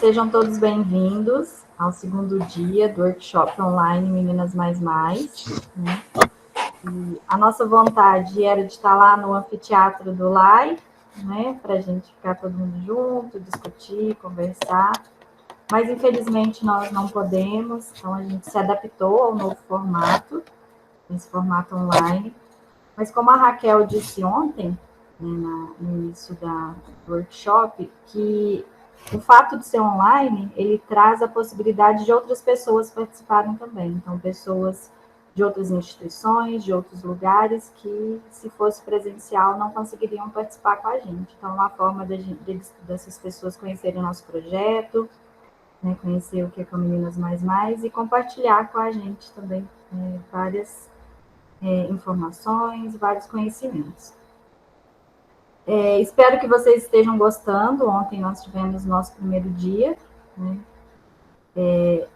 sejam todos bem-vindos ao segundo dia do workshop online Meninas Mais Mais. Né? E a nossa vontade era de estar lá no anfiteatro do LAI, né, para a gente ficar todo mundo junto, discutir, conversar, mas infelizmente nós não podemos, então a gente se adaptou ao novo formato, esse formato online. Mas como a Raquel disse ontem, né, no início do workshop, que o fato de ser online, ele traz a possibilidade de outras pessoas participarem também. Então, pessoas de outras instituições, de outros lugares, que se fosse presencial não conseguiriam participar com a gente. Então, uma forma dessas pessoas conhecerem o nosso projeto, né, conhecer o que é Meninas Mais Mais e compartilhar com a gente também várias informações, vários conhecimentos. Espero que vocês estejam gostando. Ontem nós tivemos nosso primeiro dia, né?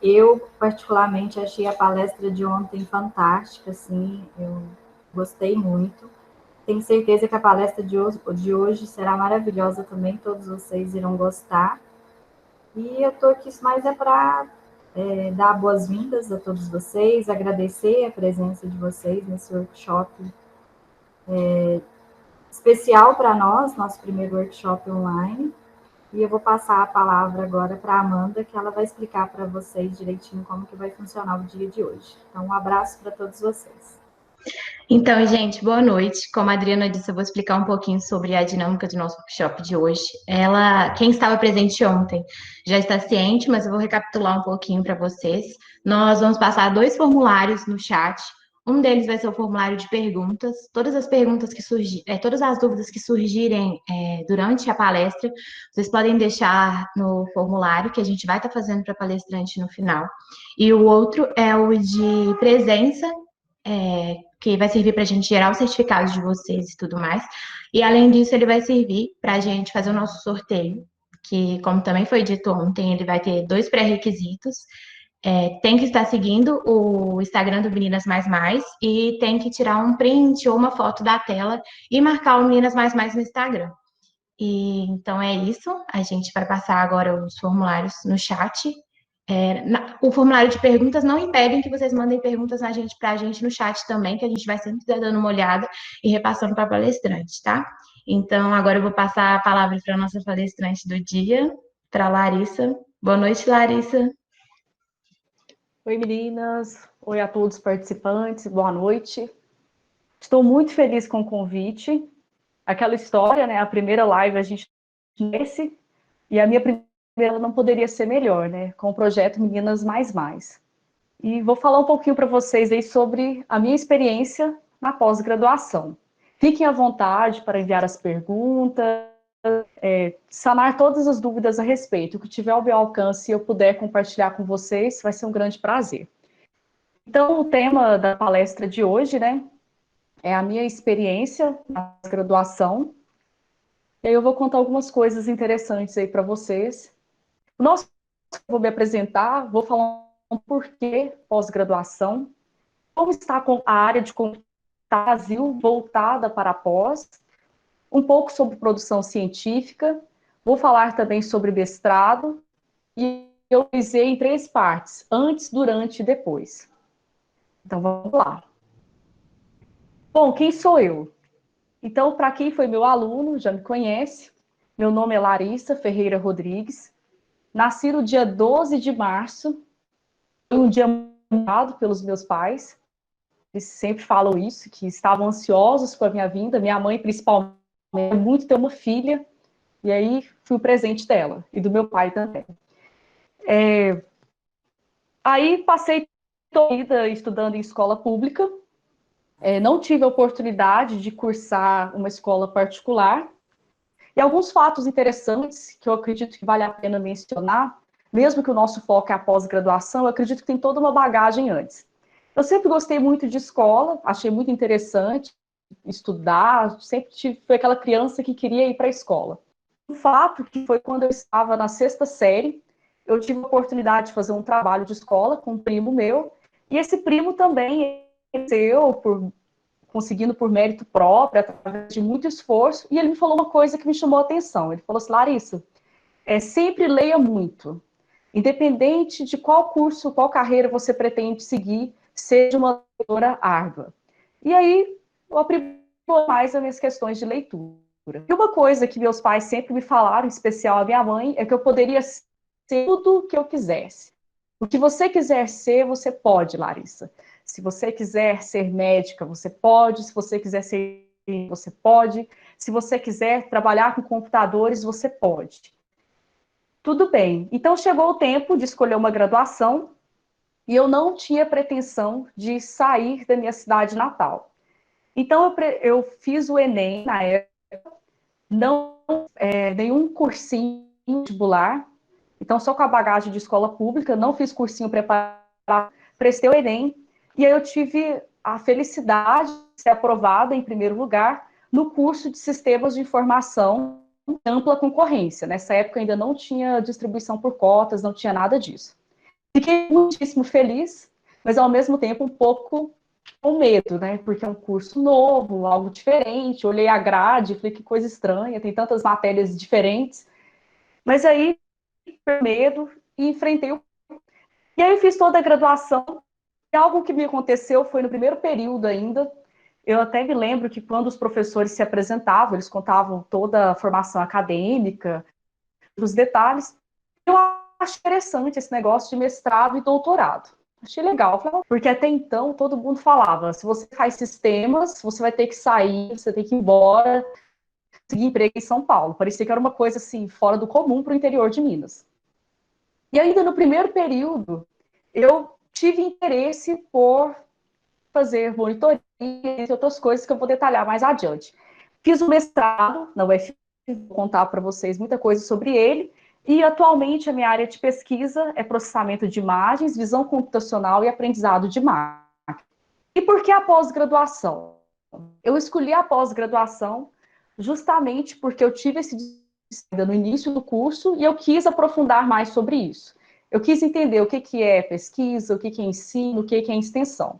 Eu, particularmente, achei a palestra de ontem fantástica, assim, eu gostei muito. Tenho certeza que a palestra de hoje será maravilhosa também, todos vocês irão gostar. E eu estou aqui mais para dar boas-vindas a todos vocês, agradecer a presença de vocês nesse workshop especial para nós, nosso primeiro workshop online. E eu vou passar a palavra agora para a Amanda, que ela vai explicar para vocês direitinho como que vai funcionar o dia de hoje. Então, um abraço para todos vocês. Então, gente, boa noite. Como a Adriana disse, eu vou explicar um pouquinho sobre a dinâmica do nosso workshop de hoje. Quem estava presente ontem já está ciente, mas eu vou recapitular um pouquinho para vocês. Nós vamos passar 2 formulários no chat. Um deles vai ser o formulário de perguntas. Todas as perguntas que todas as dúvidas que surgirem durante a palestra, vocês podem deixar no formulário que a gente vai estar fazendo para a palestrante no final. E o outro é o de presença, que vai servir para a gente gerar os certificados de vocês e tudo mais. E, além disso, ele vai servir para a gente fazer o nosso sorteio, que, como também foi dito ontem, ele vai ter 2 pré-requisitos. Tem que estar seguindo o Instagram do Meninas Mais Mais e tem que tirar um print ou uma foto da tela e marcar o Meninas Mais Mais no Instagram. E, então, é isso. A gente vai passar agora os formulários no chat. O formulário de perguntas não impedem que vocês mandem perguntas para a gente no chat também, que a gente vai sempre estar dando uma olhada e repassando para a palestrante, tá? Então, agora eu vou passar a palavra para a nossa palestrante do dia, para a Larissa. Boa noite, Larissa. Oi, meninas. Oi a todos os participantes. Boa noite. Estou muito feliz com o convite. Aquela história, né? A primeira live a gente nesse e a minha primeira não poderia ser melhor, né? Com o projeto Meninas Mais Mais. E vou falar um pouquinho para vocês aí sobre a minha experiência na pós-graduação. Fiquem à vontade para enviar as perguntas, sanar todas as dúvidas a respeito. O que tiver ao meu alcance e eu puder compartilhar com vocês, vai ser um grande prazer. Então, o tema da palestra de hoje, né, é a minha experiência na graduação. E aí eu vou contar algumas coisas interessantes aí para vocês. Vou me apresentar, vou falar um porquê pós-graduação, como está a área de computação no Brasil voltada para a pós, um pouco sobre produção científica, vou falar também sobre mestrado, e eu divisei em 3 partes, antes, durante e depois. Então, vamos lá. Bom, quem sou eu? Então, para quem foi meu aluno, já me conhece, meu nome é Larissa Ferreira Rodrigues, nasci no dia 12 de março, um dia marcado pelos meus pais, eles sempre falam isso, que estavam ansiosos com a minha vinda, minha mãe principalmente, muito ter uma filha, e aí fui o presente dela, e do meu pai também. Aí passei toda a vida estudando em escola pública, não tive a oportunidade de cursar uma escola particular, e alguns fatos interessantes que eu acredito que vale a pena mencionar, mesmo que o nosso foco é a pós-graduação, eu acredito que tem toda uma bagagem antes. Eu sempre gostei muito de escola, achei muito interessante estudar, sempre fui aquela criança que queria ir para a escola. Um fato que foi quando eu estava na 6ª série, eu tive a oportunidade de fazer um trabalho de escola com um primo meu, e esse primo também conseguindo por mérito próprio, através de muito esforço, e ele me falou uma coisa que me chamou a atenção. Ele falou assim: Larissa, sempre leia muito. Independente de qual curso, qual carreira você pretende seguir, seja uma leitora árdua. E aí, eu aprimoro mais as minhas questões de leitura. E uma coisa que meus pais sempre me falaram, em especial a minha mãe, é que eu poderia ser tudo o que eu quisesse. O que você quiser ser, você pode, Larissa. Se você quiser ser médica, você pode. Se você quiser ser, você pode. Se você quiser trabalhar com computadores, você pode. Tudo bem. Então chegou o tempo de escolher uma graduação e eu não tinha pretensão de sair da minha cidade natal. Então eu fiz o Enem na época, não nenhum cursinho vestibular, então só com a bagagem de escola pública, não fiz cursinho preparado, prestei o Enem e aí eu tive a felicidade de ser aprovada em primeiro lugar no curso de Sistemas de Informação ampla concorrência. Nessa época ainda não tinha distribuição por cotas, não tinha nada disso. Fiquei muitíssimo feliz, mas ao mesmo tempo um pouco com medo, né? Porque é um curso novo, algo diferente. Olhei a grade, falei que coisa estranha, tem tantas matérias diferentes. Mas aí, por medo, e enfrentei o. E aí fiz toda a graduação. E algo que me aconteceu foi no primeiro período ainda. Eu até me lembro que quando os professores se apresentavam, eles contavam toda a formação acadêmica, os detalhes. Eu acho interessante esse negócio de mestrado e doutorado. Achei legal, porque até então todo mundo falava, se você faz sistemas, você vai ter que sair, você tem que ir embora, seguir emprego em São Paulo. Parecia que era uma coisa assim, fora do comum para o interior de Minas. E ainda no primeiro período, eu tive interesse por fazer monitoria e outras coisas que eu vou detalhar mais adiante. Fiz um mestrado na UFM, vou contar para vocês muita coisa sobre ele, e atualmente a minha área de pesquisa é processamento de imagens, visão computacional e aprendizado de máquina. E por que a pós-graduação? Eu escolhi a pós-graduação justamente porque eu tive esse no início do curso e eu quis aprofundar mais sobre isso. Eu quis entender o que é pesquisa, o que é ensino, o que é extensão.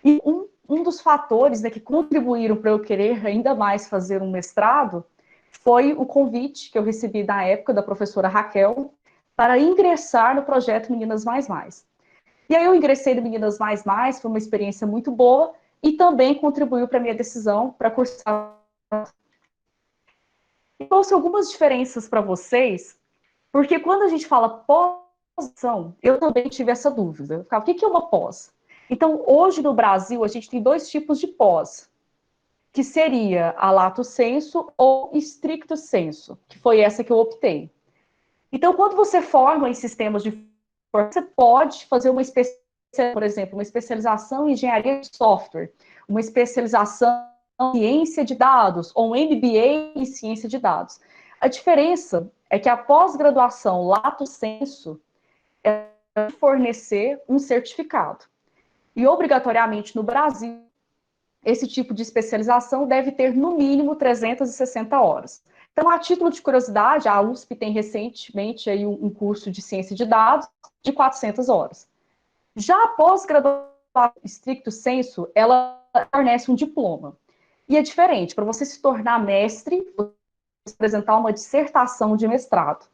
E um dos fatores, né, que contribuíram para eu querer ainda mais fazer um mestrado foi o convite que eu recebi na época da professora Raquel para ingressar no projeto Meninas Mais Mais. E aí eu ingressei no Meninas Mais Mais, foi uma experiência muito boa e também contribuiu para a minha decisão para cursar. E trouxe algumas diferenças para vocês, porque quando a gente fala pós-graduação, eu também tive essa dúvida. Eu ficava, o que é uma pós? Então, hoje no Brasil, a gente tem dois tipos de pós, que seria a lato sensu ou stricto sensu, que foi essa que eu optei. Então, quando você forma em sistemas de você pode fazer uma especialização, por exemplo, uma especialização em engenharia de software, uma especialização em ciência de dados, ou um MBA em ciência de dados. A diferença é que a pós-graduação lato sensu é fornecer um certificado. E, obrigatoriamente, no Brasil, esse tipo de especialização deve ter, no mínimo, 360 horas. Então, a título de curiosidade, a USP tem recentemente aí um curso de ciência de dados de 400 horas. Já a pós-graduação stricto sensu, ela fornece um diploma. E é diferente, para você se tornar mestre, você apresentar uma dissertação de mestrado.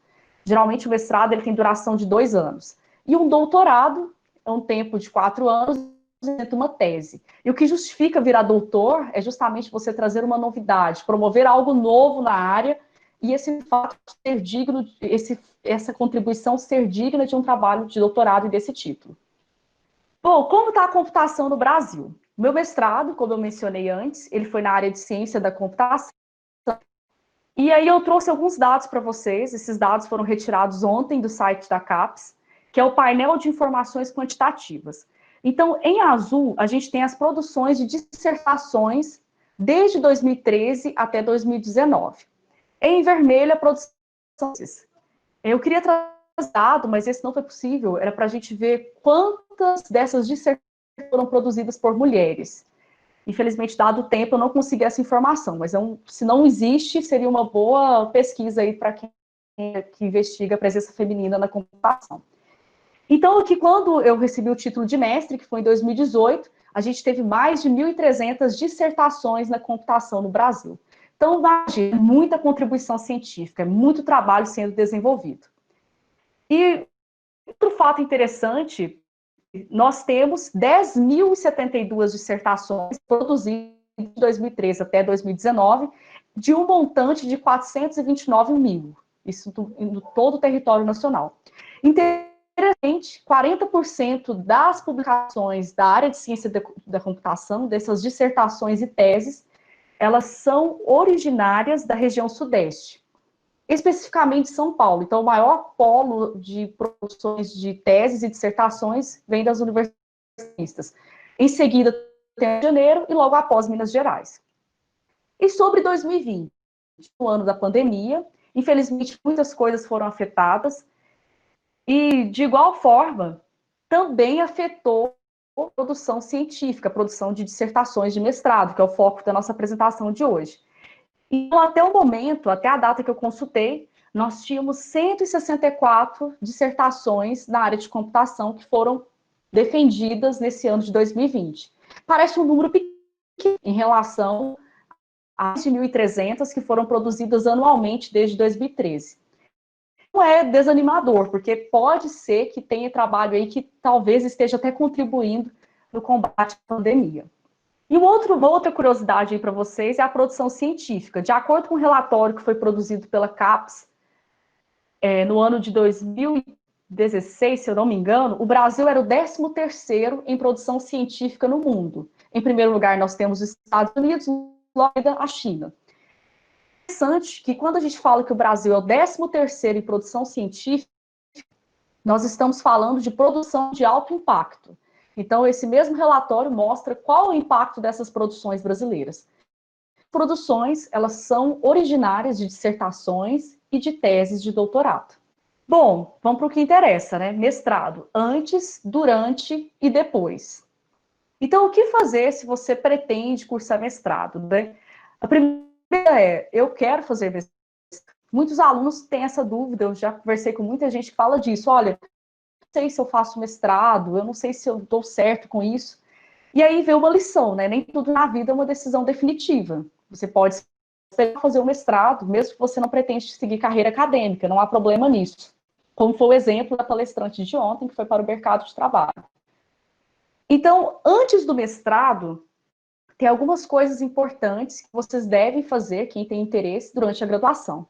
Geralmente, o mestrado ele tem duração de 2 anos. E um doutorado é um tempo de 4 anos, uma tese. E o que justifica virar doutor é justamente você trazer uma novidade, promover algo novo na área e esse fato ser digno, essa contribuição ser digna de um trabalho de doutorado e desse título. Bom, como está a computação no Brasil? Meu mestrado, como eu mencionei antes, ele foi na área de ciência da computação. E aí eu trouxe alguns dados para vocês. Esses dados foram retirados ontem do site da CAPES, que é o painel de informações quantitativas. Então, em azul, a gente tem as produções de dissertações desde 2013 até 2019. Em vermelho, a produção. Eu queria trazer dado, mas esse não foi possível. Era para a gente ver quantas dessas dissertações foram produzidas por mulheres. Infelizmente, dado o tempo, eu não consegui essa informação, mas se não existe, seria uma boa pesquisa aí para quem que investiga a presença feminina na computação. Então, aqui, quando eu recebi o título de mestre, que foi em 2018, a gente teve mais de 1.300 dissertações na computação no Brasil. Então, imagina, muita contribuição científica, muito trabalho sendo desenvolvido. E outro fato interessante, nós temos 10.072 dissertações produzidas de 2013 até 2019, de um montante de 429 mil, isso no todo o território nacional. Interessante, 40% das publicações da área de ciência da computação, dessas dissertações e teses, elas são originárias da região sudeste, especificamente São Paulo. Então, o maior polo de produções de teses e dissertações vem das universidades. Em seguida, tem Rio de Janeiro e logo após Minas Gerais. E sobre 2020, o ano da pandemia, infelizmente muitas coisas foram afetadas e, de igual forma, também afetou a produção científica, a produção de dissertações de mestrado, que é o foco da nossa apresentação de hoje. Então, até o momento, até a data que eu consultei, nós tínhamos 164 dissertações na área de computação que foram defendidas nesse ano de 2020. Parece um número pequeno em relação às 1.300 que foram produzidas anualmente desde 2013. Não é desanimador, porque pode ser que tenha trabalho aí que talvez esteja até contribuindo no combate à pandemia. E uma outra curiosidade aí para vocês é a produção científica. De acordo com um relatório que foi produzido pela CAPES, no ano de 2016, se eu não me engano, o Brasil era o 13º em produção científica no mundo. Em primeiro lugar, nós temos os Estados Unidos, logo a China. É interessante que quando a gente fala que o Brasil é o 13º em produção científica, nós estamos falando de produção de alto impacto. Então, esse mesmo relatório mostra qual é o impacto dessas produções brasileiras. Produções, elas são originárias de dissertações e de teses de doutorado. Bom, vamos para o que interessa, né? Mestrado, antes, durante e depois. Então, o que fazer se você pretende cursar mestrado, né? A primeira eu quero fazer mestrado. Muitos alunos têm essa dúvida, eu já conversei com muita gente que fala disso, olha, sei se eu faço mestrado, eu não sei se eu dou certo com isso. E aí vem uma lição, né? Nem tudo na vida é uma decisão definitiva. Você pode fazer o mestrado, mesmo que você não pretende seguir carreira acadêmica, não há problema nisso. Como foi o exemplo da palestrante de ontem, que foi para o mercado de trabalho. Então, antes do mestrado, tem algumas coisas importantes que vocês devem fazer, quem tem interesse, durante a graduação.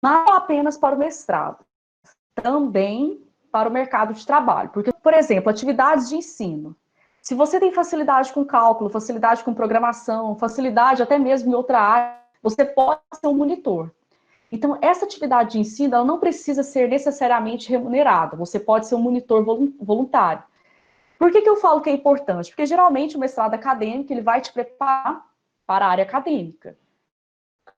Não apenas para o mestrado, também para o mercado de trabalho. Porque, por exemplo, atividades de ensino. Se você tem facilidade com cálculo, facilidade com programação, facilidade até mesmo em outra área, você pode ser um monitor. Então, essa atividade de ensino, ela não precisa ser necessariamente remunerada. Você pode ser um monitor voluntário. Por que eu falo que é importante? Porque, geralmente, o mestrado acadêmico, ele vai te preparar para a área acadêmica.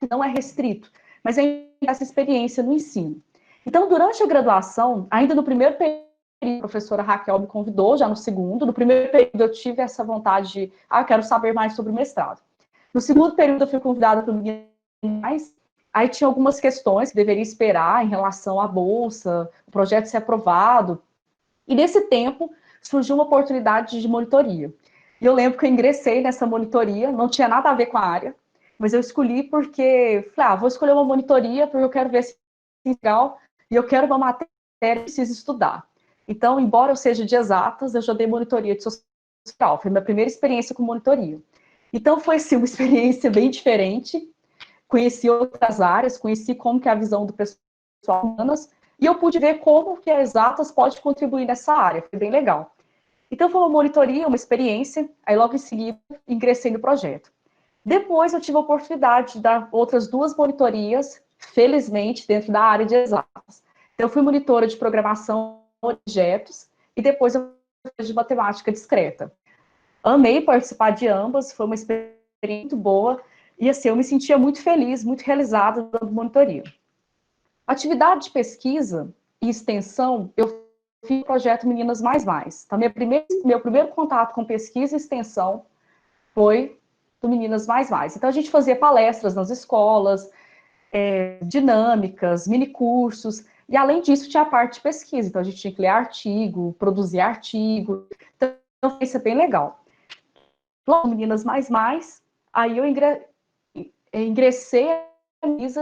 Não é restrito, mas é essa experiência no ensino. Então, durante a graduação, ainda no primeiro período, a professora Raquel me convidou, já no segundo. No primeiro período, eu tive essa vontade de, eu quero saber mais sobre o mestrado. No segundo período, eu fui convidada para mais. Aí tinha algumas questões que deveria esperar em relação à bolsa, o projeto ser aprovado. E nesse tempo, surgiu uma oportunidade de monitoria. E eu lembro que eu ingressei nessa monitoria, não tinha nada a ver com a área, mas eu escolhi porque, falei, vou escolher uma monitoria porque eu quero ver se é legal e eu quero uma matéria que eu preciso estudar. Então, embora eu seja de exatas, eu já dei monitoria de social, foi minha primeira experiência com monitoria. Então, foi, assim, uma experiência bem diferente, conheci outras áreas, conheci como que é a visão do pessoal humanas, e eu pude ver como que a exatas pode contribuir nessa área, foi bem legal. Então, foi uma monitoria, uma experiência, aí logo em seguida, ingressei no projeto. Depois, eu tive a oportunidade de dar outras 2 monitorias, felizmente, dentro da área de exatas. Então, eu fui monitora de programação de objetos, e depois eu fiz de matemática discreta. Amei participar de ambas, foi uma experiência muito boa, e assim, eu me sentia muito feliz, muito realizada dando monitoria. Atividade de pesquisa e extensão, eu fiz o projeto Meninas Mais Mais. Então, meu primeiro contato com pesquisa e extensão foi do Meninas Mais Mais. Então, a gente fazia palestras nas escolas, dinâmicas, minicursos, e além disso, tinha a parte de pesquisa. Então, a gente tinha que ler artigo, produzir artigo. Então, isso é bem legal. Logo, Meninas Mais Mais, aí eu ingressei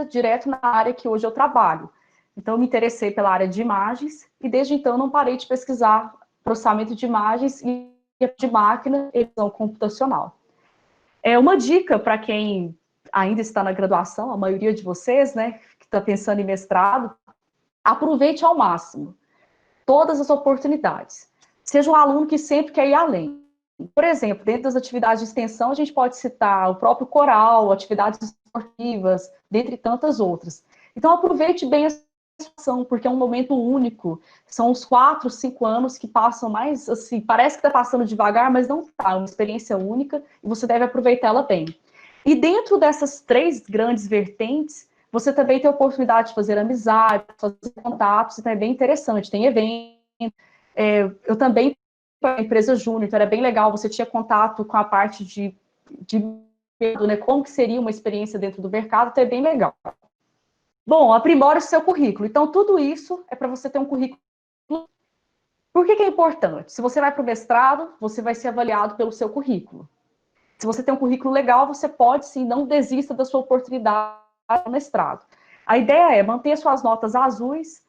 direto na área que hoje eu trabalho. Então, eu me interessei pela área de imagens e, desde então, não parei de pesquisar processamento de imagens e de máquina e visão computacional. Uma dica para quem ainda está na graduação, a maioria de vocês, né, que está pensando em mestrado, aproveite ao máximo todas as oportunidades. Seja um aluno que sempre quer ir além. Por exemplo, dentro das atividades de extensão, a gente pode citar o próprio coral, atividades esportivas, dentre tantas outras. Então, aproveite bem a situação, porque é um momento único. São uns 4, 5 anos que passam mais, assim, parece que está passando devagar, mas não está. É uma experiência única e você deve aproveitá-la bem. E dentro dessas 3 grandes vertentes, você também tem a oportunidade de fazer amizade, fazer contatos, então é bem interessante. Tem eventos. Eu também a empresa júnior, então era bem legal, você tinha contato com a parte de né, como que seria uma experiência dentro do mercado, então é bem legal. Bom, aprimore o seu currículo. Então, tudo isso é para você ter um currículo. Por que é importante? Se você vai para o mestrado, você vai ser avaliado pelo seu currículo. Se você tem um currículo legal, você pode, sim, não desista da sua oportunidade no mestrado. A ideia é manter suas notas azuis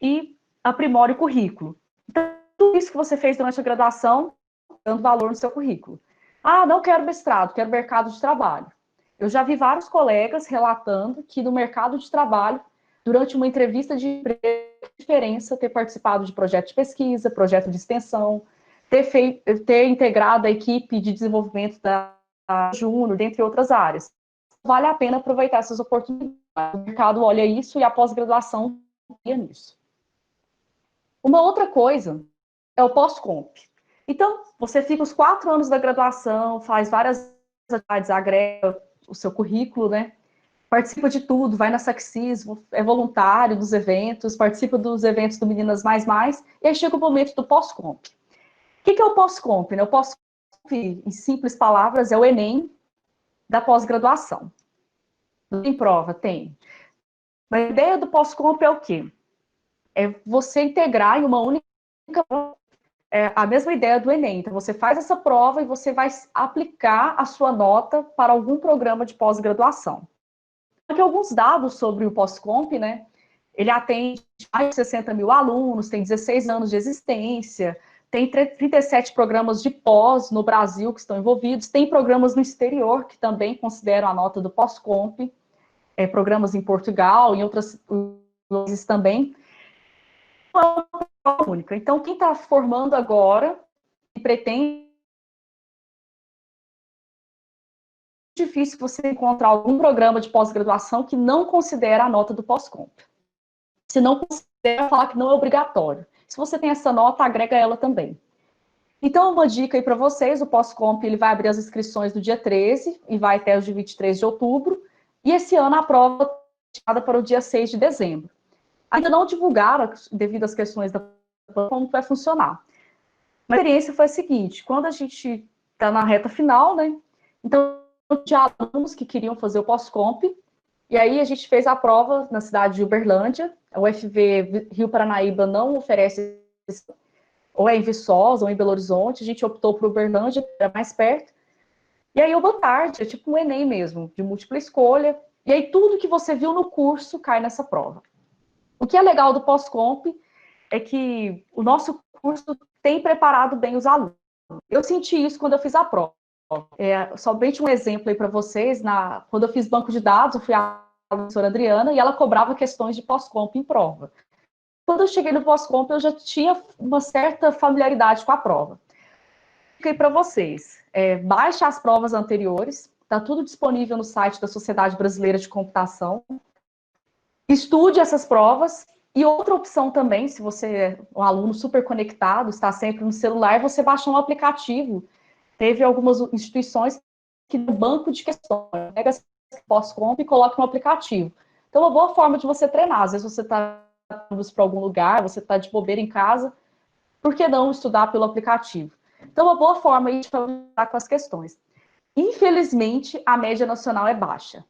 e aprimore o currículo. Então, tudo isso que você fez durante a graduação, dando valor no seu currículo. Ah, não quero mestrado, quero mercado de trabalho. Eu já vi vários colegas relatando que no mercado de trabalho, durante uma entrevista de emprego, diferença ter participado de projeto de pesquisa, projeto de extensão, ter integrado a equipe de desenvolvimento da Júnior, dentre outras áreas. Vale a pena aproveitar essas oportunidades. O mercado olha isso e a pós-graduação olha nisso. Uma outra coisa é o pós-comp. Então, você fica os 4 anos da graduação, faz várias atividades, agrega o seu currículo, né? Participa de tudo, vai na Saxismo, é voluntário dos eventos, participa dos eventos do Meninas Mais Mais, e aí chega o momento do pós-comp. O que é o pós-comp? Né? O pós-comp, em simples palavras, é o Enem da pós-graduação. Tem prova? Tem. Mas a ideia do pós-comp é o quê? É você integrar em uma única a mesma ideia do Enem. Então, você faz essa prova e você vai aplicar a sua nota para algum programa de pós-graduação. Aqui alguns dados sobre o pós-comp, né? Ele atende mais de 60 mil alunos, tem 16 anos de existência, tem 37 programas de pós no Brasil que estão envolvidos, tem programas no exterior que também consideram a nota do pós-comp, programas em Portugal, em outros países também. Única. Então, quem está formando agora e pretende, é difícil você encontrar algum programa de pós-graduação que não considera a nota do pós-comp. Se não considera, falar que não é obrigatório. Se você tem essa nota, agrega ela também. Então, uma dica aí para vocês, o pós-comp ele vai abrir as inscrições no dia 13 e vai até o dia 23 de outubro. E esse ano a prova é deixada para o dia 6 de dezembro. Ainda não divulgaram, devido às questões da como vai funcionar. A experiência foi a seguinte, quando a gente está na reta final, né, então tinha alunos que queriam fazer o pós-comp, e aí a gente fez a prova na cidade de Uberlândia, a UFV Rio Paranaíba não oferece, ou é em Viçosa, ou em Belo Horizonte, a gente optou por Uberlândia, que era mais perto, e aí uma tarde, é tipo um Enem mesmo, de múltipla escolha, e aí tudo que você viu no curso cai nessa prova. O que é legal do pós-comp é que o nosso curso tem preparado bem os alunos. Eu senti isso quando eu fiz a prova. Somente um exemplo aí para vocês, quando eu fiz banco de dados, eu fui a professora Adriana e ela cobrava questões de pós-comp em prova. Quando eu cheguei no pós-comp, eu já tinha uma certa familiaridade com a prova. Fiquei para vocês. Baixe as provas anteriores, está tudo disponível no site da Sociedade Brasileira de Computação. Estude essas provas. E outra opção também, se você é um aluno super conectado, está sempre no celular, você baixa um aplicativo. Teve algumas instituições que no banco de questões, pega pós-comp e coloca no aplicativo. Então, uma boa forma de você treinar. Às vezes você está para algum lugar, você está de bobeira em casa, por que não estudar pelo aplicativo? Então, uma boa forma aí de trabalhar com as questões. Infelizmente, a média nacional é baixa.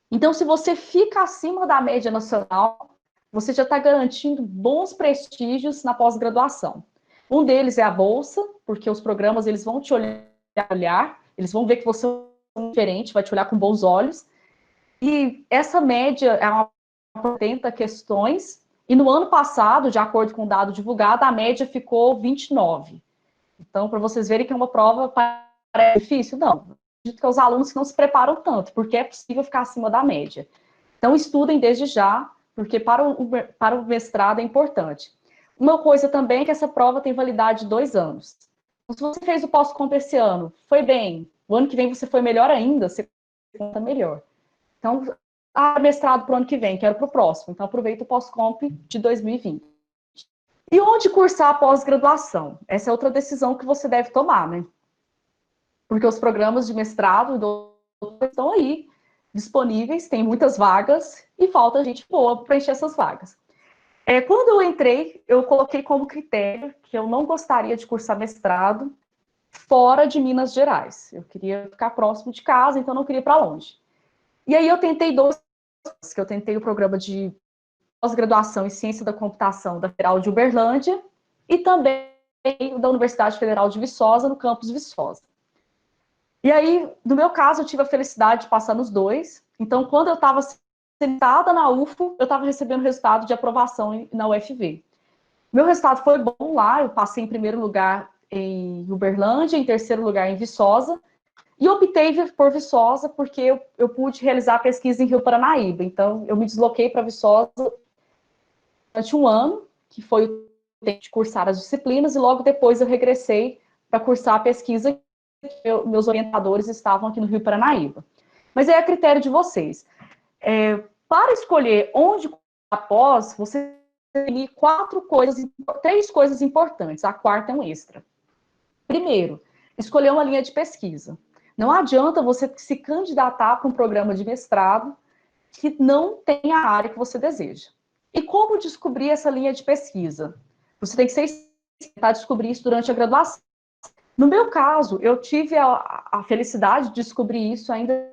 Então, se você fica acima da média nacional, você já está garantindo bons prestígios na pós-graduação. Um deles é a bolsa, porque os programas eles vão te olhar, eles vão ver que você é diferente, vai te olhar com bons olhos. E essa média é uma 80 questões, e no ano passado, de acordo com o dado divulgado, a média ficou 29. Então, para vocês verem que é uma prova parece difícil, não. Acredito que os alunos que não se preparam tanto, porque é possível ficar acima da média. Então, estudem desde já, porque para o mestrado é importante. Uma coisa também é que essa prova tem validade de 2 anos. Então, se você fez o pós-comp esse ano, foi bem, o ano que vem você foi melhor ainda, você conta melhor. Então, mestrado para o ano que vem, quero para o próximo. Então, aproveita o pós-comp de 2020. E onde cursar a pós-graduação? Essa é outra decisão que você deve tomar, né? Porque os programas de mestrado e doutorado estão aí, disponíveis, tem muitas vagas, e falta gente boa para preencher essas vagas. Quando eu entrei, eu coloquei como critério que eu não gostaria de cursar mestrado fora de Minas Gerais. Eu queria ficar próximo de casa, então não queria ir para longe. E aí eu tentei que eu tentei o programa de pós-graduação em Ciência da Computação da Federal de Uberlândia e também da Universidade Federal de Viçosa, no campus Viçosa. E aí, no meu caso, eu tive a felicidade de passar nos dois. Então, quando eu estava sentada na UFO, eu estava recebendo resultado de aprovação na UFV. Meu resultado foi bom lá, eu passei em primeiro lugar em Uberlândia, em terceiro lugar em Viçosa, e optei por Viçosa porque eu pude realizar a pesquisa em Rio Paranaíba. Então, eu me desloquei para Viçosa durante um ano, que foi o tempo de cursar as disciplinas, e logo depois eu regressei para cursar a pesquisa, que meus orientadores estavam aqui no Rio Paranaíba. Mas é a critério de vocês. Para escolher onde após, você tem três coisas importantes, a quarta é um extra. Primeiro, escolher uma linha de pesquisa. Não adianta você se candidatar para um programa de mestrado que não tem a área que você deseja. E como descobrir essa linha de pesquisa? Você tem que tentar descobrir isso durante a graduação. No meu caso, eu tive a felicidade de descobrir isso ainda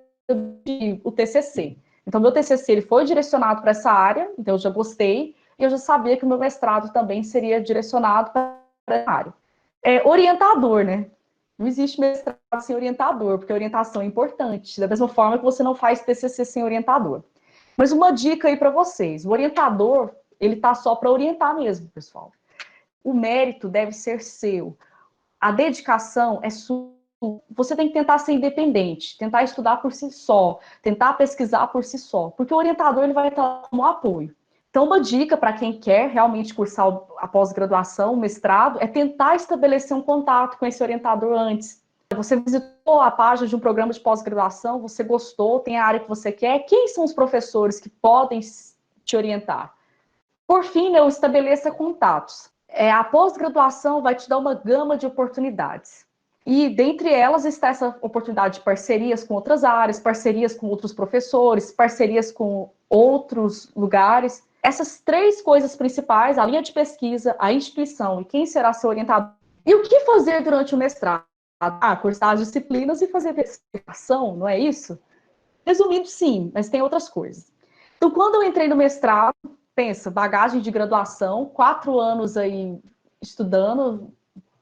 o TCC. Então, meu TCC ele foi direcionado para essa área, então eu já gostei, e eu já sabia que o meu mestrado também seria direcionado para essa área. Orientador, né? Não existe mestrado sem orientador, porque a orientação é importante, da mesma forma que você não faz TCC sem orientador. Mas uma dica aí para vocês, o orientador, ele tá só para orientar mesmo, pessoal. O mérito deve ser seu. A dedicação é sua. Você tem que tentar ser independente, tentar estudar por si só, tentar pesquisar por si só, porque o orientador ele vai estar como apoio. Então, uma dica para quem quer realmente cursar a pós-graduação, o mestrado, é tentar estabelecer um contato com esse orientador antes. Você visitou a página de um programa de pós-graduação, você gostou, tem a área que você quer, quem são os professores que podem te orientar? Por fim, eu estabeleça contatos. A pós-graduação vai te dar uma gama de oportunidades. E dentre elas está essa oportunidade de parcerias com outras áreas, parcerias com outros professores, parcerias com outros lugares. Essas três coisas principais, a linha de pesquisa, a instituição e quem será seu orientador. E o que fazer durante o mestrado? Cursar as disciplinas e fazer pesquisação, não é isso? Resumindo, sim, mas tem outras coisas. Então, quando eu entrei no mestrado, pensa, bagagem de graduação, 4 anos aí estudando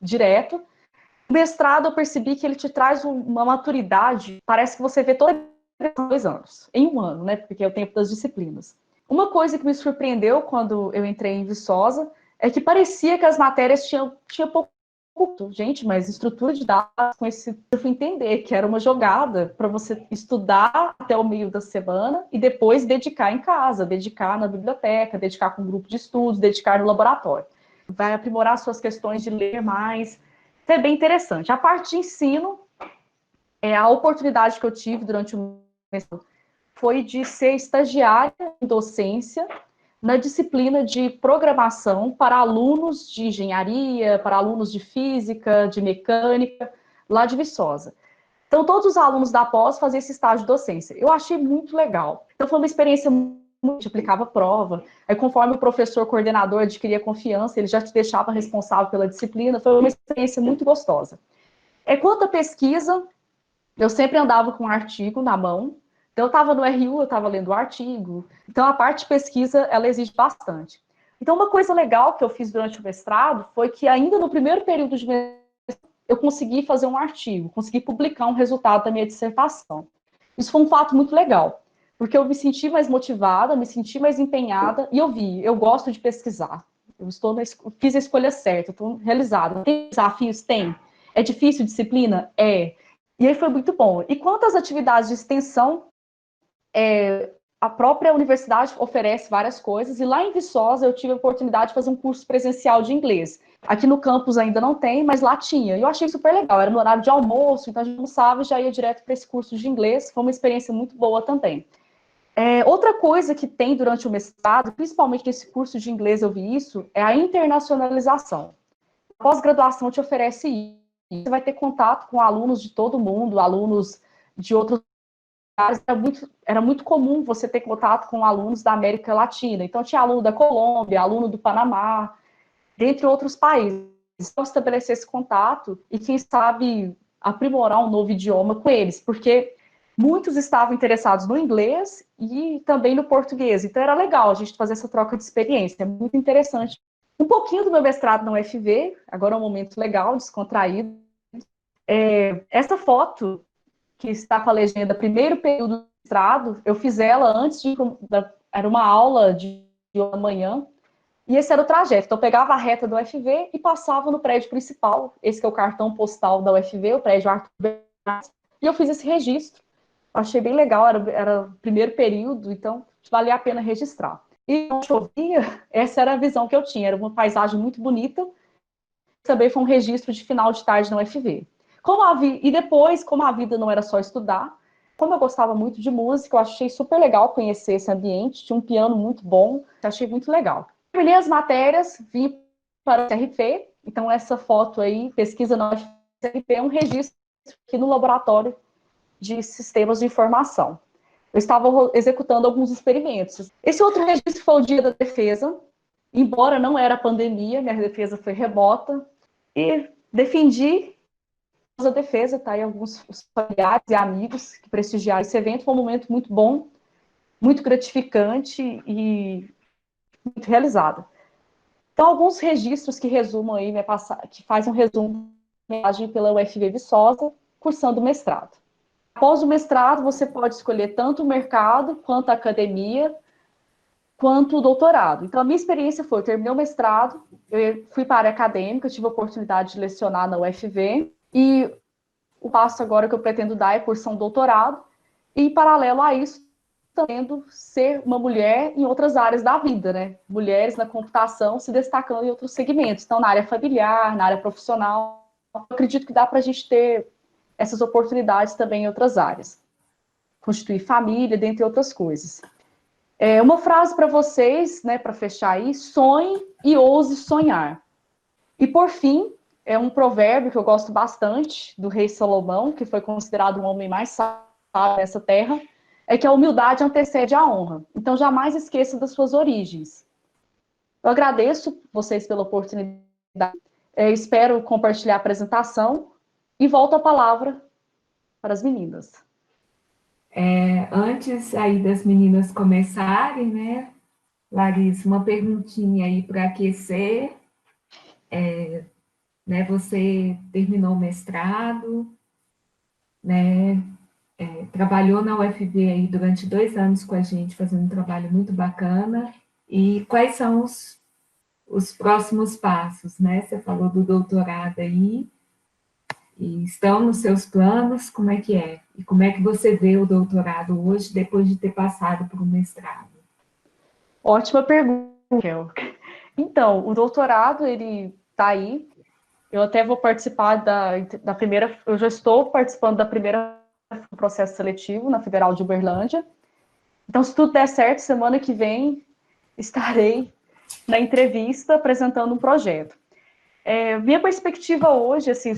direto. O mestrado, eu percebi que ele te traz uma maturidade, parece que você vê toda a 2 anos, em 1 ano, né? Porque é o tempo das disciplinas. Uma coisa que me surpreendeu quando eu entrei em Viçosa é que parecia que as matérias tinham pouco. Gente, mas estrutura de dados, com esse, eu fui entender que era uma jogada para você estudar até o meio da semana e depois dedicar em casa, dedicar na biblioteca, dedicar com um grupo de estudos, dedicar no laboratório. Vai aprimorar suas questões de ler mais. Então, é bem interessante. A parte de ensino, a oportunidade que eu tive durante o mestrado foi de ser estagiária em docência na disciplina de programação para alunos de engenharia, para alunos de física, de mecânica, lá de Viçosa. Então, todos os alunos da pós faziam esse estágio de docência. Eu achei muito legal. Então, foi uma experiência muito, aplicava prova. Aí, conforme o professor coordenador adquiria confiança, ele já te deixava responsável pela disciplina. Foi uma experiência muito gostosa. Quanto à pesquisa, eu sempre andava com um artigo na mão. Então, eu estava no RU, eu estava lendo o artigo. Então, a parte de pesquisa, ela exige bastante. Então, uma coisa legal que eu fiz durante o mestrado foi que ainda no primeiro período de mestrado, eu consegui fazer um artigo, consegui publicar um resultado da minha dissertação. Isso foi um fato muito legal. porque eu me senti mais motivada, me senti mais empenhada, e eu gosto de pesquisar. Fiz a escolha certa, estou realizada. Tem desafios? Tem. É difícil disciplina? É. E aí foi muito bom. E quanto às atividades de extensão, a própria universidade oferece várias coisas, e lá em Viçosa eu tive a oportunidade de fazer um curso presencial de inglês. Aqui no campus ainda não tem, mas lá tinha. E eu achei super legal, era no horário de almoço, então a gente almoçava e já ia direto para esse curso de inglês. Foi uma experiência muito boa também. Outra coisa que tem durante o mestrado, principalmente nesse curso de inglês eu vi isso, é a internacionalização. A pós-graduação te oferece isso. Você vai ter contato com alunos de todo mundo, alunos de outros lugares. Era muito comum você ter contato com alunos da América Latina. Então, tinha aluno da Colômbia, aluno do Panamá, dentre outros países. Então, estabelecer esse contato e, quem sabe, aprimorar um novo idioma com eles, porque muitos estavam interessados no inglês e também no português. Então, era legal a gente fazer essa troca de experiência. É muito interessante. Um pouquinho do meu mestrado na UFV, agora é um momento legal, descontraído. Essa foto, que está com a legenda primeiro período do mestrado, eu fiz ela antes de... Era uma aula de manhã, e esse era o trajeto. Então, eu pegava a reta da UFV e passava no prédio principal. Esse que é o cartão postal da UFV, o prédio Arthur Bernardes. E eu fiz esse registro. Achei bem legal, era o primeiro período, então valia a pena registrar. E não chovia, essa era a visão que eu tinha. Era uma paisagem muito bonita. Também foi um registro de final de tarde na UFV. E depois, como a vida não era só estudar, como eu gostava muito de música, eu achei super legal conhecer esse ambiente. Tinha um piano muito bom, achei muito legal. Terminei as matérias, vim para o CRP. Então, essa foto aí, pesquisa na UFRP, é um registro aqui no laboratório de sistemas de informação. Eu estava executando alguns experimentos. Esse outro registro foi o dia da defesa. Embora não era pandemia, minha defesa foi remota. E defendi a defesa, tá? E alguns familiares e amigos que prestigiaram esse evento. Foi um momento muito bom, muito gratificante e muito realizado. Então, alguns registros que resumam aí, que fazem um resumo pela UFV Viçosa, cursando mestrado. Após o mestrado, você pode escolher tanto o mercado, quanto a academia, quanto o doutorado. Então, a minha experiência foi, eu terminei o mestrado, eu fui para a área acadêmica, tive a oportunidade de lecionar na UFV, e o passo agora que eu pretendo dar é cursar um doutorado, e em paralelo a isso, tendo ser uma mulher em outras áreas da vida, né? Mulheres na computação se destacando em outros segmentos. Então, na área familiar, na área profissional, eu acredito que dá para a gente ter essas oportunidades também em outras áreas. Constituir família, dentre outras coisas. Uma frase para vocês, né, para fechar aí: sonhe e ouse sonhar. E, por fim, é um provérbio que eu gosto bastante, do rei Salomão, que foi considerado o homem mais sábio dessa terra, é que a humildade antecede a honra. Então, jamais esqueça das suas origens. Eu agradeço vocês pela oportunidade, espero compartilhar a apresentação e volto a palavra para as meninas. Antes aí das meninas começarem, né, Larissa, uma perguntinha aí para aquecer. Né, você terminou o mestrado, né, trabalhou na UFV aí durante 2 anos com a gente, fazendo um trabalho muito bacana. E quais são os próximos passos, né? Você falou do doutorado aí, e estão nos seus planos, como é que é? E como é que você vê o doutorado hoje, depois de ter passado por um mestrado? Ótima pergunta, Kel. Então, o doutorado, ele está aí. Eu até vou participar da primeira... Eu já estou participando da primeira processo seletivo na Federal de Uberlândia. Então, se tudo der certo, semana que vem estarei na entrevista apresentando um projeto. Minha perspectiva hoje, assim,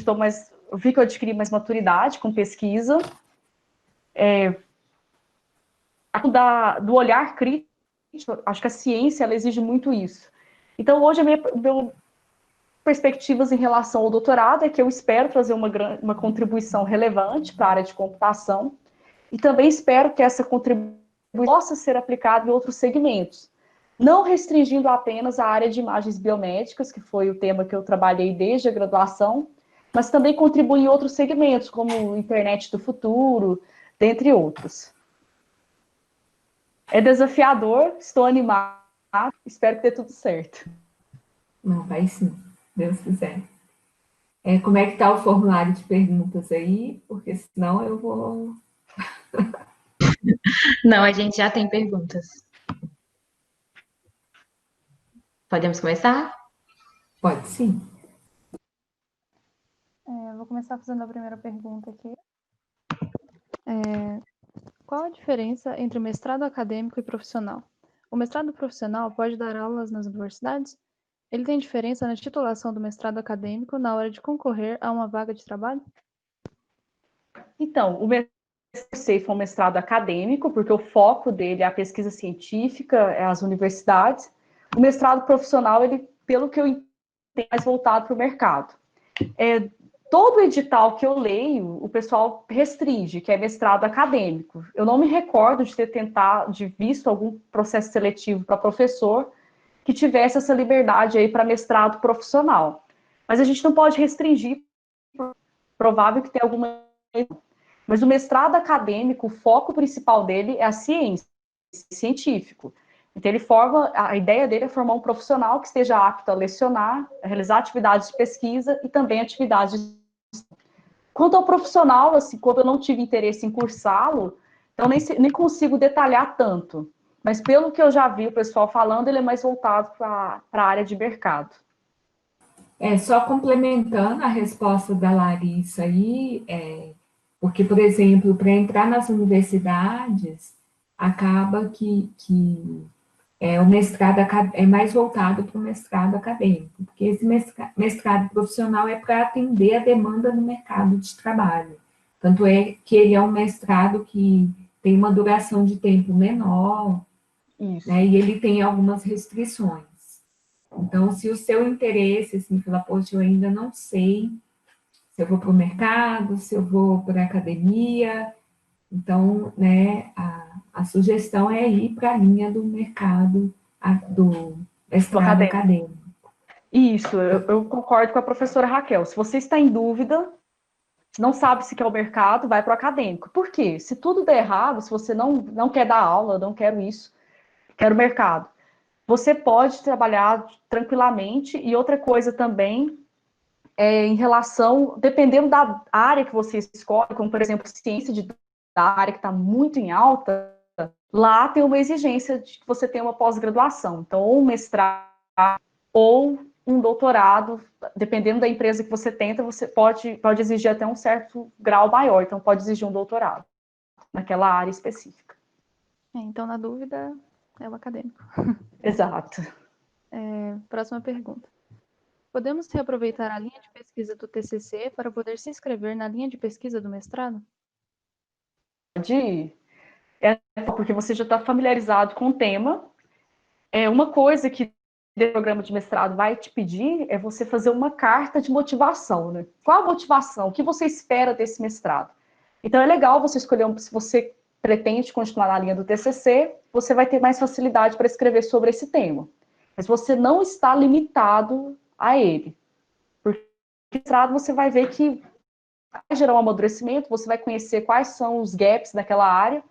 eu vi que eu adquiri mais maturidade com pesquisa, do olhar crítico. Acho que a ciência, ela exige muito isso. Então, hoje, minhas perspectivas em relação ao doutorado é que eu espero trazer uma contribuição relevante para a área de computação, e também espero que essa contribuição possa ser aplicada em outros segmentos, não restringindo apenas a área de imagens biomédicas, que foi o tema que eu trabalhei desde a graduação, mas também contribuir em outros segmentos, como internet do futuro, dentre outros. É desafiador, estou animado, espero que dê tudo certo. Não, vai sim, Deus quiser. Como é que está o formulário de perguntas aí? Porque senão eu vou... Não, a gente já tem perguntas. Podemos começar? Pode sim. Vou começar fazendo a primeira pergunta aqui. Qual a diferença entre o mestrado acadêmico e profissional? O mestrado profissional pode dar aulas nas universidades? Ele tem diferença na titulação do mestrado acadêmico na hora de concorrer a uma vaga de trabalho? Então, o mestrado foi um mestrado acadêmico, porque o foco dele é a pesquisa científica, é as universidades. O mestrado profissional, ele, pelo que eu entendo, é mais voltado para o mercado. Todo edital que eu leio, o pessoal restringe, que é mestrado acadêmico. Eu não me recordo de ter visto algum processo seletivo para professor que tivesse essa liberdade aí para mestrado profissional. Mas a gente não pode restringir, provável que tenha alguma... Mas o mestrado acadêmico, o foco principal dele é a ciência, científico. Então, a ideia dele é formar um profissional que esteja apto a lecionar, a realizar atividades de pesquisa e também atividades. Quanto ao profissional, assim, quando eu não tive interesse em cursá-lo, então nem consigo detalhar tanto. Mas pelo que eu já vi o pessoal falando, ele é mais voltado para a área de mercado. Só complementando a resposta da Larissa aí, porque, por exemplo, para entrar nas universidades, acaba que o mestrado é mais voltado para o mestrado acadêmico, porque esse mestrado profissional é para atender a demanda no mercado de trabalho. Tanto é que ele é um mestrado que tem uma duração de tempo menor, né, e ele tem algumas restrições. Então, se o seu interesse, assim, falar, poxa, eu ainda não sei se eu vou para o mercado, se eu vou para a academia, então, né, a sugestão é ir para a linha do mercado, do mestrado acadêmico. Isso, eu concordo com a professora Raquel. Se você está em dúvida, se não sabe se quer o mercado, vai para o acadêmico. Por quê? Se tudo der errado, se você não quer dar aula, não quero isso, quero o mercado, você pode trabalhar tranquilamente. E outra coisa também, em relação, dependendo da área que você escolhe, como, por exemplo, ciência da área que está muito em alta, lá tem uma exigência de que você tenha uma pós-graduação. Então, ou um mestrado, ou um doutorado, dependendo da empresa que você tenta, você pode exigir até um certo grau maior. Então, pode exigir um doutorado naquela área específica. Então, na dúvida, é o acadêmico. Exato. Próxima pergunta. Podemos reaproveitar a linha de pesquisa do TCC para poder se inscrever na linha de pesquisa do mestrado? Porque você já está familiarizado com o tema. Uma coisa que o programa de mestrado vai te pedir é você fazer uma carta de motivação, né? Qual a motivação? O que você espera desse mestrado? Então, é legal você escolher, se você pretende continuar na linha do TCC, você vai ter mais facilidade para escrever sobre esse tema. Mas você não está limitado a ele. Porque no mestrado você vai ver que vai gerar um amadurecimento, você vai conhecer quais são os gaps naquela área,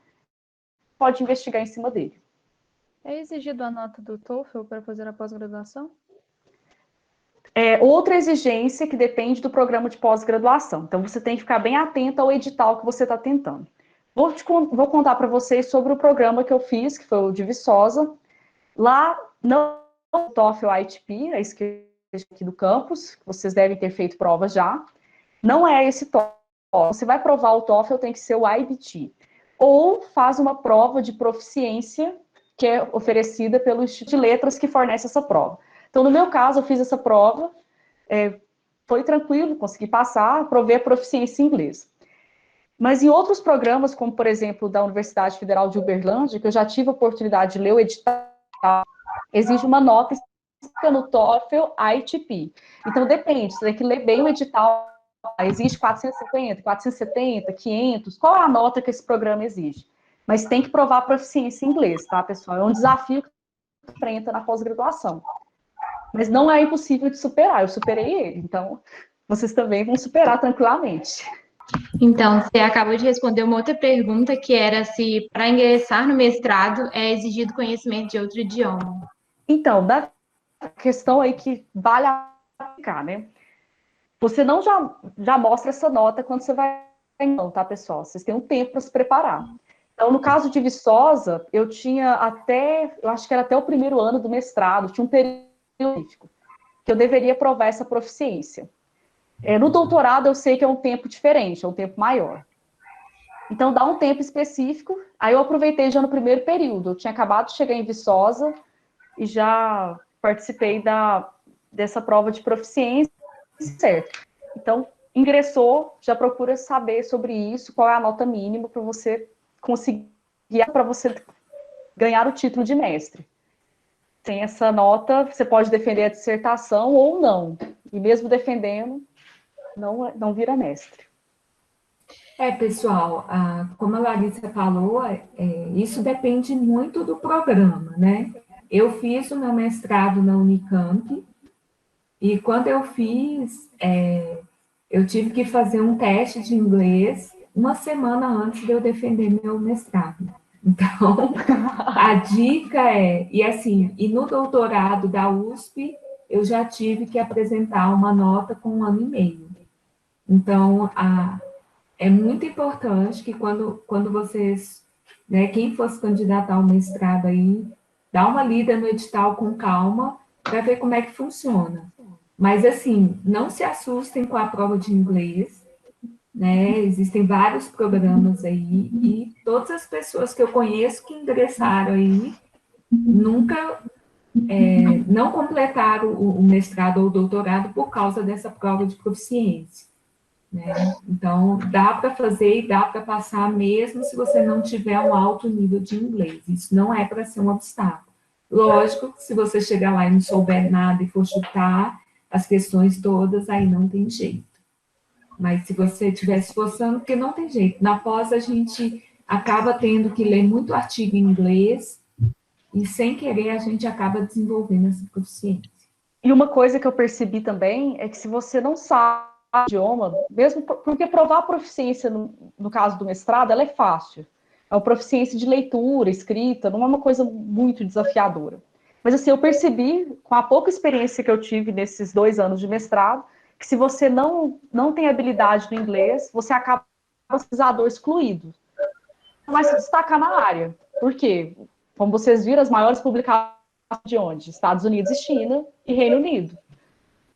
pode investigar em cima dele. É exigido a nota do TOEFL para fazer a pós-graduação? Outra exigência que depende do programa de pós-graduação. Então, você tem que ficar bem atento ao edital que você está tentando. Vou contar para vocês sobre o programa que eu fiz, que foi o de Viçosa. Lá, não o TOEFL ITP, a esquerda aqui do campus, vocês devem ter feito prova já. Não é esse TOEFL. Você vai provar o TOEFL, tem que ser o IBT. Ou faz uma prova de proficiência, que é oferecida pelo Instituto de Letras, que fornece essa prova. Então, no meu caso, eu fiz essa prova, foi tranquilo, consegui passar, provei a proficiência em inglês. Mas em outros programas, como, por exemplo, da Universidade Federal de Uberlândia, que eu já tive a oportunidade de ler o edital, exige uma nota específica no TOEFL ITP. Então, depende, você tem que ler bem o edital. Exige 450, 470, 500, qual é a nota que esse programa exige? Mas tem que provar a proficiência em inglês, tá, pessoal? É um desafio que enfrenta na pós-graduação. Mas não é impossível de superar, eu superei ele, então vocês também vão superar tranquilamente. Então, você acabou de responder uma outra pergunta que era se para ingressar no mestrado é exigido conhecimento de outro idioma. Então, da questão aí que vale a aplicar, né? Você não já mostra essa nota quando você vai, não, tá, pessoal? Vocês têm um tempo para se preparar. Então, no caso de Viçosa, eu tinha eu acho que era até o primeiro ano do mestrado, tinha um período específico, que eu deveria provar essa proficiência. No doutorado, eu sei que é um tempo diferente, é um tempo maior. Então, dá um tempo específico, aí eu aproveitei já no primeiro período. Eu tinha acabado de chegar em Viçosa e já participei dessa prova de proficiência, certo. Então, ingressou, já procura saber sobre isso, qual é a nota mínima para você conseguir, para você ganhar o título de mestre. Sem essa nota, você pode defender a dissertação ou não. E mesmo defendendo, não vira mestre. Pessoal, como a Larissa falou, isso depende muito do programa, né? Eu fiz o meu mestrado na Unicamp, e quando eu fiz, eu tive que fazer um teste de inglês uma semana antes de eu defender meu mestrado. Então, a dica e no doutorado da USP, eu já tive que apresentar uma nota com 1 ano e meio. Então, é muito importante que quando vocês, né, quem for se candidatar ao mestrado aí, dá uma lida no edital com calma para ver como é que funciona. Mas, assim, não se assustem com a prova de inglês, né? Existem vários programas aí e todas as pessoas que eu conheço que ingressaram aí nunca não completaram o mestrado ou o doutorado por causa dessa prova de proficiência, né? Então, dá para fazer e dá para passar mesmo se você não tiver um alto nível de inglês. Isso não é para ser um obstáculo. Lógico que se você chegar lá e não souber nada e for chutar as questões todas, aí não tem jeito. Mas se você estiver esforçando, porque não tem jeito. Na pós, a gente acaba tendo que ler muito artigo em inglês e, sem querer, a gente acaba desenvolvendo essa proficiência. E uma coisa que eu percebi também é que se você não sabe o idioma, mesmo porque provar a proficiência, no caso do mestrado, ela é fácil. É uma proficiência de leitura, escrita, não é uma coisa muito desafiadora. Mas assim, eu percebi, com a pouca experiência que eu tive nesses 2 anos de mestrado, que se você não tem habilidade no inglês, você acaba pesquisador excluído. Não vai se destacar na área. Por quê? Como vocês viram, as maiores publicações de onde? Estados Unidos e China e Reino Unido.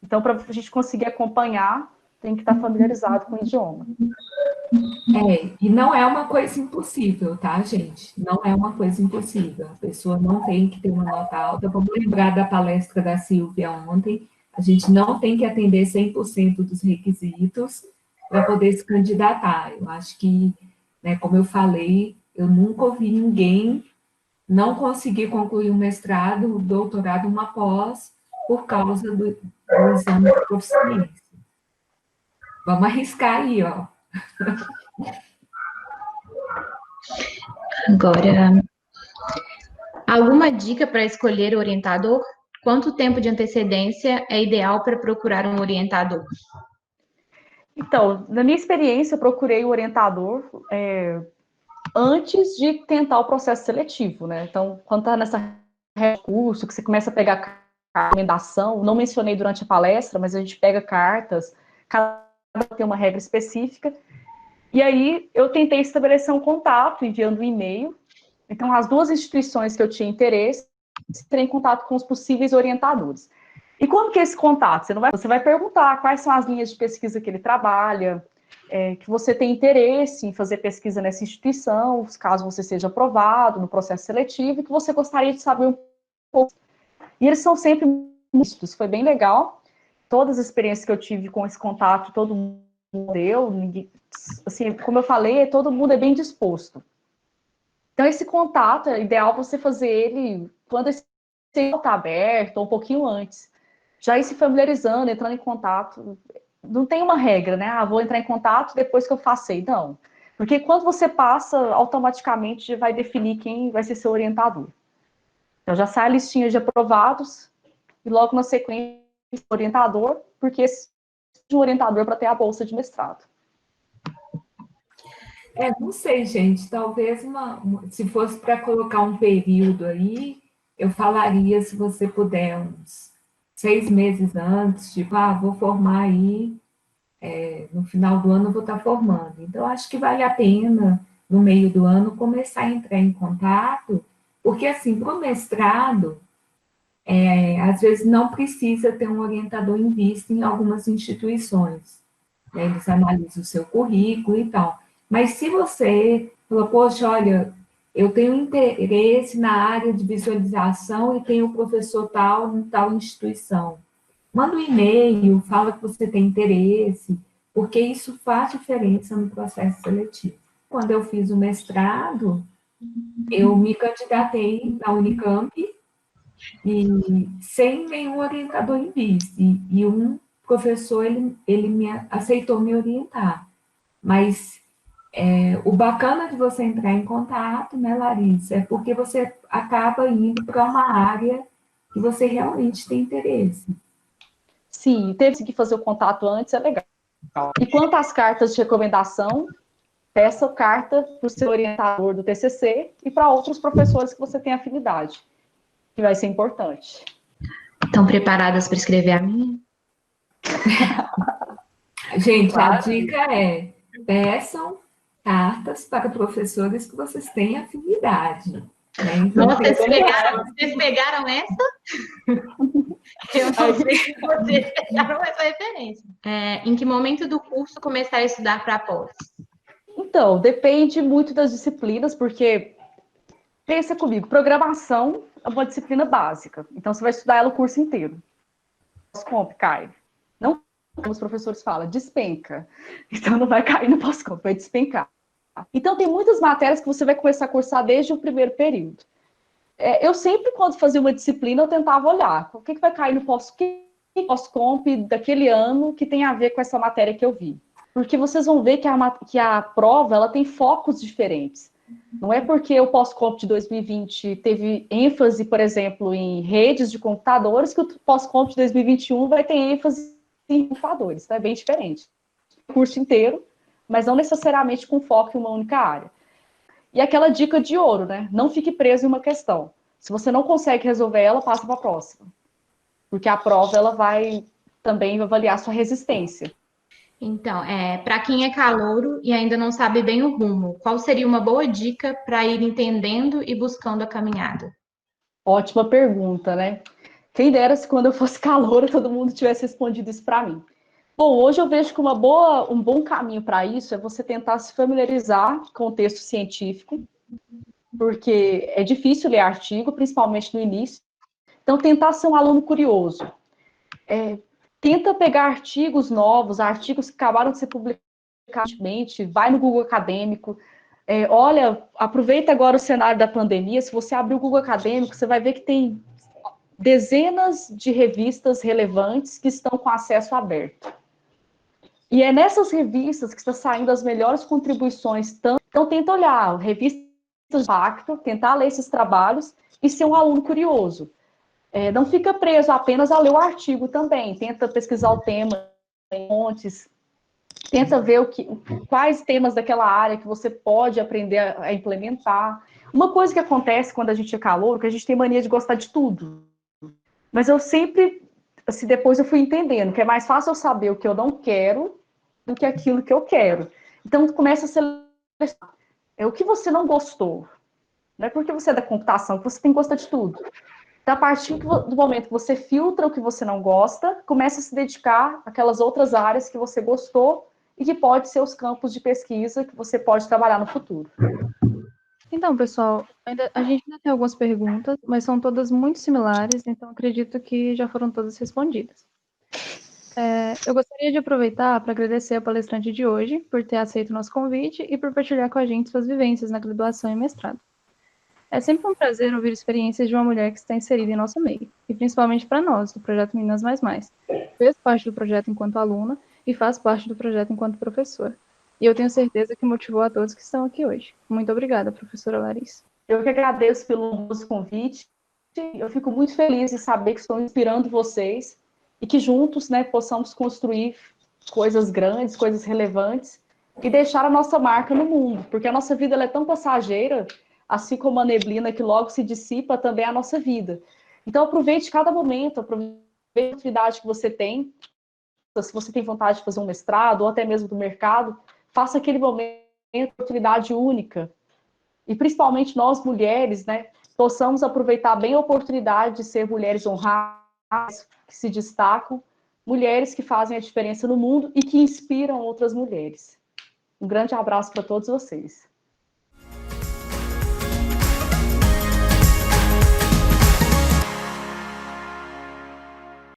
Então, para a gente conseguir acompanhar, tem que estar familiarizado com o idioma. E não é uma coisa impossível, tá, gente? Não é uma coisa impossível. A pessoa não tem que ter uma nota alta. Vamos lembrar da palestra da Silvia ontem. A gente não tem que atender 100% dos requisitos para poder se candidatar. Eu acho que, né, como eu falei, eu nunca ouvi ninguém não conseguir concluir um mestrado, um doutorado, uma pós, por causa do exame de proficiência. Vamos arriscar aí, ó. Agora, alguma dica para escolher o orientador? Quanto tempo de antecedência é ideal para procurar um orientador? Então, na minha experiência, eu procurei o orientador antes de tentar o processo seletivo, né? Então, quando está nessa recurso, que você começa a pegar recomendação, não mencionei durante a palestra, mas a gente pega cartas, cada tem uma regra específica, e aí eu tentei estabelecer um contato, enviando um e-mail. Então, as duas instituições que eu tinha interesse, entrei em contato com os possíveis orientadores. E como que é esse contato? Você vai perguntar quais são as linhas de pesquisa que ele trabalha, que você tem interesse em fazer pesquisa nessa instituição, caso você seja aprovado no processo seletivo, e que você gostaria de saber um pouco. E eles são sempre mistos, foi bem legal. Todas as experiências que eu tive com esse contato, todo mundo deu, assim, como eu falei, todo mundo é bem disposto. Então, esse contato, é ideal você fazer ele quando esse está aberto, ou um pouquinho antes. Já ir se familiarizando, entrando em contato. Não tem uma regra, né? Vou entrar em contato depois que eu passei. Não. Porque quando você passa, automaticamente já vai definir quem vai ser seu orientador. Então, já sai a listinha de aprovados, e logo na sequência, orientador, porque esse é um orientador para ter a bolsa de mestrado. Não sei, gente, talvez se fosse para colocar um período aí, eu falaria se você puder uns 6 meses antes, tipo, vou formar aí, no final do ano eu vou estar formando. Então, acho que vale a pena, no meio do ano, começar a entrar em contato, porque, assim, para o mestrado, às vezes não precisa ter um orientador em vista em algumas instituições, né? Eles analisam o seu currículo e tal. Mas se você falou, poxa, olha, eu tenho interesse na área de visualização e tenho um professor tal em tal instituição, manda um e-mail, fala que você tem interesse, porque isso faz diferença no processo seletivo. Quando eu fiz o mestrado, eu me candidatei na Unicamp e sem nenhum orientador em vista. E um professor, ele me aceitou me orientar. Mas o bacana de você entrar em contato, né, Larissa, é porque você acaba indo para uma área que você realmente tem interesse. Sim, teve que fazer o contato antes, é legal. E quanto às cartas de recomendação, peça carta para o seu orientador do TCC e para outros professores que você tem afinidade, que vai ser importante. Estão preparadas para escrever a minha? Gente, Claro. a dica é: peçam cartas para professores que vocês têm afinidade. Né? Então, Nossa, vocês pegaram essa? Eu não sei se vocês pegaram essa referência. Em que momento do curso começar a estudar para a pós? Então, depende muito das disciplinas, porque pensa comigo, programação é uma disciplina básica, então você vai estudar ela o curso inteiro. Pós-comp cai. Não, como os professores falam, despenca. Então não vai cair no pós-comp, vai despencar. Então tem muitas matérias que você vai começar a cursar desde o primeiro período. Eu sempre, quando fazia uma disciplina, eu tentava olhar o que vai cair no pós-comp daquele ano que tem a ver com essa matéria que eu vi. Porque vocês vão ver que a prova ela tem focos diferentes. Não é porque o pós-comp de 2020 teve ênfase, por exemplo, em redes de computadores, que o pós-comp de 2021 vai ter ênfase em computadores, tá? É bem diferente. O curso inteiro, mas não necessariamente com foco em uma única área. E aquela dica de ouro, né? Não fique preso em uma questão. Se você não consegue resolver ela, passa para a próxima. Porque a prova ela vai também avaliar sua resistência. Então, para quem é calouro e ainda não sabe bem o rumo, qual seria uma boa dica para ir entendendo e buscando a caminhada? Ótima pergunta, né? Quem dera se quando eu fosse caloura todo mundo tivesse respondido isso para mim. Bom, hoje eu vejo que um bom caminho para isso é você tentar se familiarizar com o texto científico, porque é difícil ler artigo, principalmente no início. Então, tentar ser um aluno curioso. Tenta pegar artigos novos, artigos que acabaram de ser publicados recentemente, vai no Google Acadêmico. Olha, aproveita agora o cenário da pandemia. Se você abrir o Google Acadêmico, você vai ver que tem dezenas de revistas relevantes que estão com acesso aberto. E é nessas revistas que está saindo as melhores contribuições. Então, tenta olhar revistas de impacto, tentar ler esses trabalhos e ser um aluno curioso. Não fica preso apenas a ler o artigo também. Tenta pesquisar o tema em fontes. Tenta ver quais temas daquela área que você pode aprender a implementar. Uma coisa que acontece quando a gente é calouro, que a gente tem mania de gostar de tudo. Mas eu sempre, assim, depois eu fui entendendo que é mais fácil eu saber o que eu não quero do que aquilo que eu quero. Então, começa a selecionar. O que você não gostou. Não é porque você é da computação que você tem que gostar de tudo. Então, a partir do momento que você filtra o que você não gosta, começa a se dedicar àquelas outras áreas que você gostou e que pode ser os campos de pesquisa que você pode trabalhar no futuro. Então, pessoal, a gente ainda tem algumas perguntas, mas são todas muito similares, então acredito que já foram todas respondidas. Eu gostaria de aproveitar para agradecer a palestrante de hoje por ter aceito o nosso convite e por partilhar com a gente suas vivências na graduação e mestrado. É sempre um prazer ouvir experiências de uma mulher que está inserida em nosso meio, e principalmente para nós, do Projeto Meninas Mais Mais. Fez parte do projeto enquanto aluna e faz parte do projeto enquanto professora. E eu tenho certeza que motivou a todos que estão aqui hoje. Muito obrigada, professora Larissa. Eu que agradeço pelo convite. Eu fico muito feliz em saber que estou inspirando vocês e que juntos, né, possamos construir coisas grandes, coisas relevantes e deixar a nossa marca no mundo, porque a nossa vida ela é tão passageira, assim como a neblina que logo se dissipa, também é a nossa vida. Então, aproveite cada momento, aproveite a oportunidade que você tem. Se você tem vontade de fazer um mestrado, ou até mesmo do mercado, faça aquele momento, oportunidade única. E principalmente nós, mulheres, né, possamos aproveitar bem a oportunidade de ser mulheres honradas, que se destacam, mulheres que fazem a diferença no mundo e que inspiram outras mulheres. Um grande abraço para todos vocês.